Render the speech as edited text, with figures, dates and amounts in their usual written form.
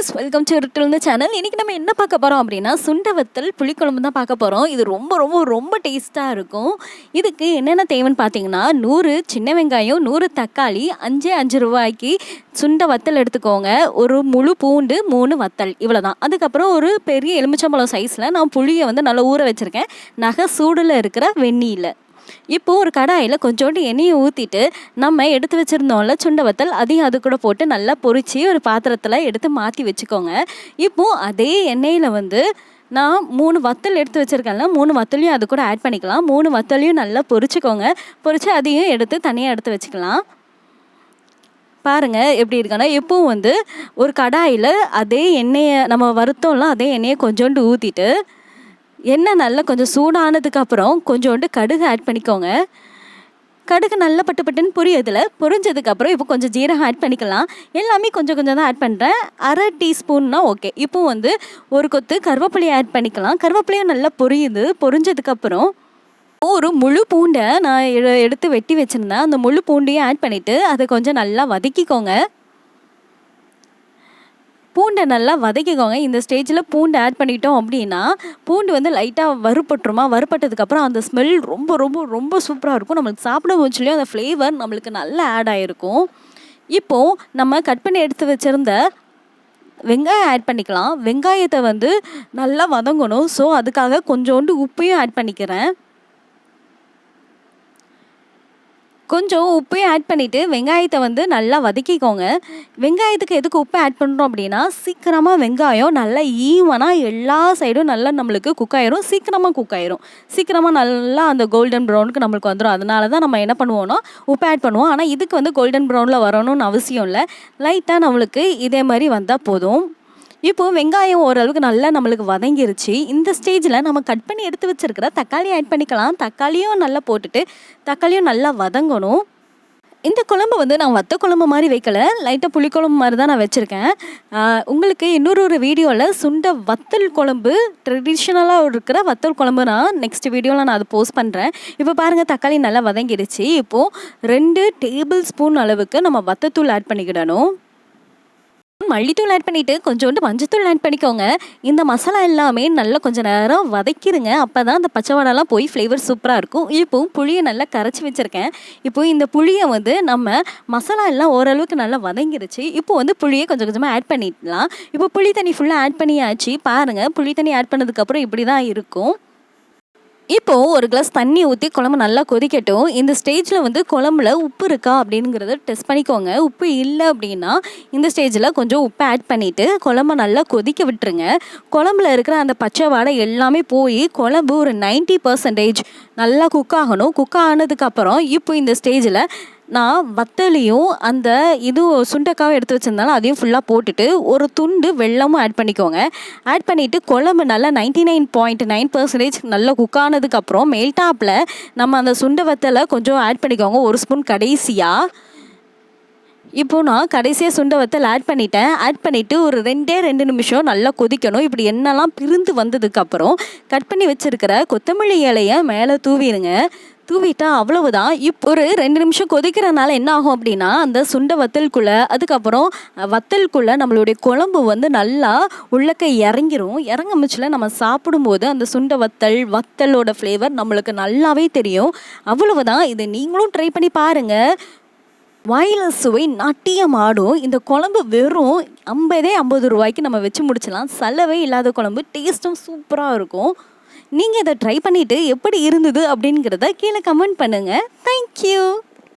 guys, welcome to Uruttu channel. இன்னைக்கு நம்ம என்ன பார்க்க போறோம் அப்படினா சுண்டை வத்தல் புளிக்குழம்பு தான் பார்க்க போறோம். இது ரொம்ப டேஸ்டா இருக்கும். இதுக்கு என்னென்ன தேவைன்னு பாத்தீங்கன்னா 100 சின்ன வெங்காயம், 100 தக்காளி, 5 ரூபாய்க்கு சுண்டை வத்தல் எடுத்துக்கோங்க. ஒரு முழு பூண்டு, 3 வத்தல் இவ்வளவுதான். அதுக்கு அப்புறம் ஒரு பெரிய எலுமிச்சம்பழம் சைஸ்ல நான் புளியை வந்து நல்லா ஊற வச்சிருக்கேன். நகை சூடுல இருக்கிற வெந்நீர்ல. இப்போ ஒரு கடாயில் கொஞ்சோண்டு எண்ணெயை ஊற்றிட்டு நம்ம எடுத்து வச்சுருந்தோம்ல சுண்டை வத்தல் அதையும் அது கூட போட்டு நல்லா பொரித்து ஒரு பாத்திரத்தில் எடுத்து மாற்றி வச்சுக்கோங்க. இப்போது அதே எண்ணெயில் வந்து நான் 3 வத்தல் எடுத்து வச்சுருக்கேன்ல 3 வத்தலையும் அது கூட ஆட் பண்ணிக்கலாம். 3 வத்தலையும் நல்லா பொரிச்சுக்கோங்க. பொரித்து அதையும் எடுத்து தனியாக எடுத்து வச்சுக்கலாம். பாருங்கள் எப்படி இருக்குன்னா எப்பவும் வந்து ஒரு கடாயில் அதே எண்ணெயை நம்ம வறுத்தோம்ல அதே எண்ணெயை கொஞ்சோண்டு ஊற்றிட்டு எண்ணெய் நல்லா கொஞ்சம் சூடானதுக்கப்புறம் கொஞ்சோண்டு கடுகு ஆட் பண்ணிக்கோங்க. கடுகு நல்லா பட்டுன்னு பொரியதில் பொரிஞ்சதுக்கப்புறம் இப்போ கொஞ்சம் ஜீரகம் ஆட் பண்ணிக்கலாம். எல்லாமே கொஞ்சம் தான் ஆட் பண்ணுறேன். அரை டீஸ்பூன்னா ஓகே. இப்போ வந்து ஒரு கொத்து கருவேப்பிலையை ஆட் பண்ணிக்கலாம். கருவேப்பிலையும் நல்லா பொரிஞ்சதுக்கப்புறம் ஒரு முழு பூண்டை நான் எடுத்து வெட்டி வச்சுருந்தேன். அந்த முழு பூண்டையும் ஆட் பண்ணிவிட்டு அதை கொஞ்சம் நல்லா வதக்கிக்கோங்க. பூண்டை நல்லா வதக்கிக்கோங்க. இந்த ஸ்டேஜில் பூண்டு ஆட் பண்ணிட்டோம் அப்படின்னா பூண்டு வந்து லைட்டாக வறுப்பட்டதுக்கப்புறம் அந்த ஸ்மெல் ரொம்ப சூப்பராக இருக்கும். நம்மளுக்கு சாப்பிட போச்சுலேயும் அந்த ஃப்ளேவர் நம்மளுக்கு நல்லா ஆட் ஆகிருக்கும். இப்போது நம்ம கட் பண்ணி எடுத்து வச்சுருந்த வெங்காயம் ஆட் பண்ணிக்கலாம். வெங்காயத்தை வந்து நல்லா வதங்கணும். ஸோ அதுக்காக கொஞ்சோண்டு உப்பையும் ஆட் பண்ணிக்கிறேன். கொஞ்சம் உப்பையும் ஆட் பண்ணிவிட்டு வெங்காயத்தை வந்து நல்லா வதக்கிக்கோங்க. வெங்காயத்துக்கு எதுக்கு உப்பு ஆட் பண்ணுறோம் அப்படின்னா சீக்கிரமாக வெங்காயம் நல்லா ஈவனாக எல்லா சைடும் நல்லா நம்மளுக்கு குக் ஆயிரும். சீக்கிரமாக நல்லா அந்த கோல்டன் ப்ரௌனுக்கு நம்மளுக்கு வந்துடும். அதனால தான் நம்ம என்ன பண்ணுவோம்னா உப்பு ஆட் பண்ணுவோம். ஆனால் இதுக்கு வந்து கோல்டன் ப்ரௌனில் வரணும்னு அவசியம் இல்லை. லைட்டாக நம்மளுக்கு இதே மாதிரி வந்தால் போதும். இப்போது வெங்காயம் ஓரளவுக்கு நல்லா நம்மளுக்கு வதங்கிருச்சு. இந்த ஸ்டேஜில் நம்ம கட் பண்ணி எடுத்து வச்சுருக்கிற தக்காளி ஆட் பண்ணிக்கலாம். தக்காளியும் நல்லா போட்டுட்டு தக்காளியும் நல்லா வதங்கணும். இந்த குழம்பு வந்து நான் வத்த குழம்பு மாதிரி வைக்கலை, லைட்டாக புளிக்குழம்பு மாதிரி தான் நான் வச்சுருக்கேன். உங்களுக்கு இன்னொரு வீடியோவில் சுண்டை வத்தல் குழம்பு ட்ரெடிஷ்னலாக இருக்கிற வத்தல் குழம்பு நான் நெக்ஸ்ட் வீடியோவில் நான் அதை போஸ்ட் பண்ணுறேன். இப்போ பாருங்கள் தக்காளி நல்லா வதங்கிடுச்சு. இப்போது 2 டேபிள் ஸ்பூன் அளவுக்கு நம்ம வத்தத்தூள் ஆட் பண்ணிக்கிடணும். மல்லித்தூள் ஆட் பண்ணிவிட்டு கொஞ்சோண்டு மஞ்சத்தூள் ஆட் பண்ணிக்கோங்க. இந்த மசாலா எல்லாமே நல்லா கொஞ்சம் நேரம் வதக்கிடுங்க. அப்போ தான் அந்த பச்சை வாடெல்லாம் போய் ஃப்ளேவர் சூப்பராக இருக்கும். இப்போது புளியை நல்லா கரைச்சி வச்சுருக்கேன். இப்போது இந்த புளியை வந்து நம்ம மசாலா எல்லாம் ஓரளவுக்கு நல்லா வதங்கிருச்சு. இப்போ வந்து புளியை கொஞ்சமாக ஆட் பண்ணிடலாம். இப்போ புளி தண்ணி ஃபுல்லாக ஆட் பண்ணியாச்சு. பாருங்கள் புளி தண்ணி ஆட் பண்ணதுக்கப்புறம் இப்படி தான் இருக்கும். இப்போது ஒரு கிளாஸ் தண்ணி ஊற்றி குழம்பு நல்லா கொதிக்கட்டும். இந்த ஸ்டேஜில் வந்து குழம்புல உப்பு இருக்கா அப்படிங்கிறத டெஸ்ட் பண்ணிக்கோங்க. உப்பு இல்லை அப்படின்னா இந்த ஸ்டேஜில் கொஞ்சம் உப்பு ஆட் பண்ணிவிட்டு குழம்பு நல்லா கொதிக்க விட்டுருங்க. குழம்புல இருக்கிற அந்த பச்சை வாடை எல்லாமே போய் குழம்பு ஒரு 90% நல்லா குக் ஆகணும். குக் ஆனதுக்கப்புறம் இப்போ இந்த ஸ்டேஜில் நான் வத்தலையும் அந்த சுண்டைக்காவை எடுத்து வச்சுருந்தாலும் அதையும் ஃபுல்லாக போட்டுட்டு ஒரு துண்டு வெல்லமும் ஆட் பண்ணிக்கோங்க. ஆட் பண்ணிவிட்டு குழம்பு நல்லா 99.9% நல்லா குக் ஆனதுக்கப்புறம் மேல்டாப்பில் நம்ம அந்த சுண்டை வத்தலை கொஞ்சம் ஆட் பண்ணிக்கோங்க. ஒரு ஸ்பூன் கடைசியாக. இப்போது நான் கடைசியாக சுண்டை வத்தல் ஆட் பண்ணிவிட்டு ஒரு 2 நிமிஷம் நல்லா கொதிக்கணும். இப்படி எண்ணெய்லாம் பிரிந்து வந்ததுக்கப்புறம் கட் பண்ணி வச்சுருக்கிற கொத்தமல்லி இலையை மேலே தூவிட்டா அவ்வளவுதான். இப்போ ஒரு 2 நிமிஷம் கொதிக்கிறனால என்ன ஆகும் அப்படின்னா அந்த சுண்டை அதுக்கப்புறம் வத்தலுக்குள்ளே நம்மளுடைய குழம்பு வந்து நல்லா உள்ளக்க இறங்கமிச்சில் நம்ம சாப்பிடும்போது அந்த சுண்டை வத்தலோட ஃப்ளேவர் நம்மளுக்கு நல்லாவே தெரியும். அவ்வளவுதான். இதை நீங்களும் ட்ரை பண்ணி பாருங்கள். வாயில சுவை நாட்டியம் ஆடும். இந்த குழம்பு வெறும் 50 ரூபாய்க்கு நம்ம வச்சு முடிச்சிடலாம். செலவே இல்லாத குழம்பு, டேஸ்ட்டும் சூப்பராக இருக்கும். நீங்கள் இதை ட்ரை பண்ணிவிட்டு எப்படி இருந்தது அப்படிங்கிறத கீழே கமெண்ட் பண்ணுங்கள். தேங்க்யூ.